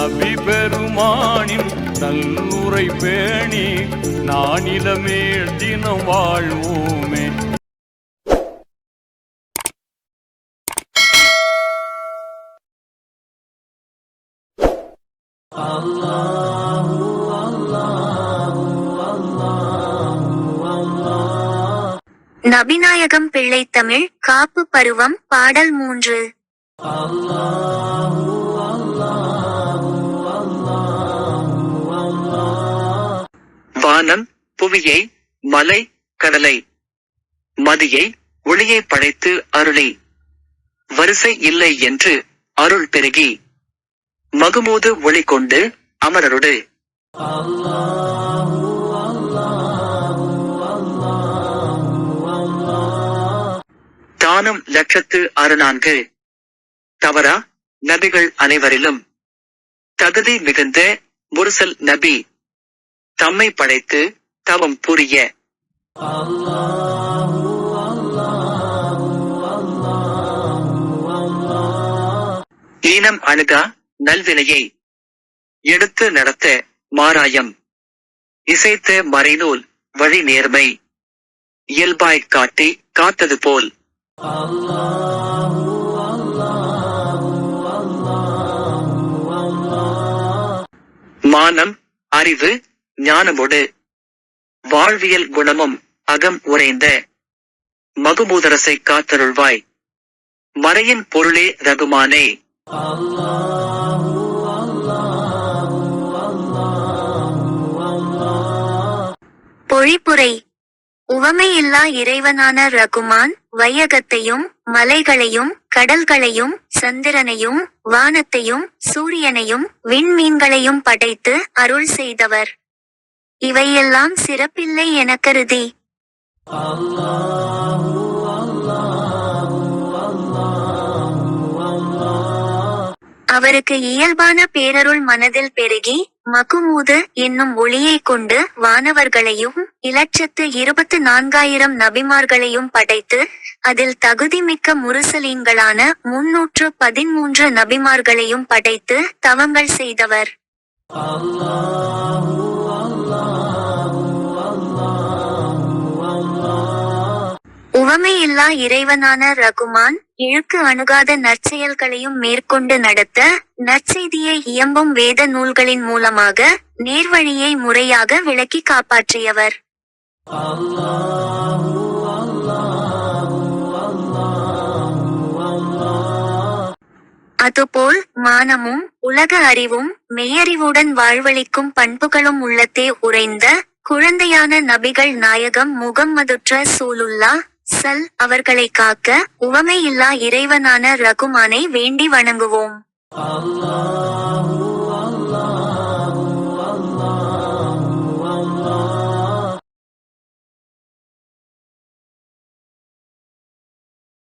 நபி பெருமானின் நல்லுரை பேணி நானிலமேல் தினம் வாழ்வோமே. நபிநாயகம் பிள்ளை தமிழ் காப்பு பருவம் பாடல் 3. வானம் புவியை மலை கடலை மதியை ஒளியை படைத்து அருளி வரிசை இல்லை என்று அருள் பெருகி மகுமூது ஒளி கொண்டு அமரருடு தானும் 1,64 தவறா நபிகள் அனைவரிலும் தகுதி மிகுந்த முர்சல் நபி தம்மை படைத்து தவம் புரிய ஈனம் அணுகா நல்வினையை எடுத்து நடத்த மாராயம் இசைத்த மறைநூல் வழி நேர்மை இயல்பாய்க் காட்டி காத்தது போல் மானம் அறிவு ஞானமோடு வாழ்வியல் குணமும் அகம் உறைந்த மகுமூதரசை காத்தருள்வாய் மறையின் பொருளே ரகுமானே. பொழிப்புரை. உவமையில்லா இறைவனான ரகுமான் வையகத்தையும் மலைகளையும் கடல்களையும் சந்திரனையும் வானத்தையும் சூரியனையும் விண்மீன்களையும் படைத்து அருள் செய்தவர். இவையெல்லாம் சிறப்பில்லை என கருதி அவருக்கு இயல்பான பேரருள் மனதில் பெருகி மகுமூது என்னும் ஒளியை கொண்டு வானவர்களையும் 1,24,000 நபிமார்களையும் படைத்து அதில் தகுதிமிக்க முரசலீன்களான 313 நபிமார்களையும் படைத்து தவங்கள் செய்தவர். உவமையில்லா இறைவனான ரகுமான் இழுக்கு அணுகாத நற்செயல்களையும் மேற்கொண்டு நடத்த நற்செய்தியை இயம்பும் வேத நூல்களின் மூலமாக நேர்வழியை முறையாக விளக்கி காப்பாற்றியவர். அதுபோல் மானமும் உலக அறிவும் மெய்யறிவுடன் வாழ்வளிக்கும் பண்புகளும் உள்ளத்தே உறைந்த குழந்தையான நபிகள் நாயகம் முகம்மதுற்ற சூலுல்லா சல் அவர்களை காக்க உவமையில்லா இறைவனான ரகுமானை வேண்டி வணங்குவோம்.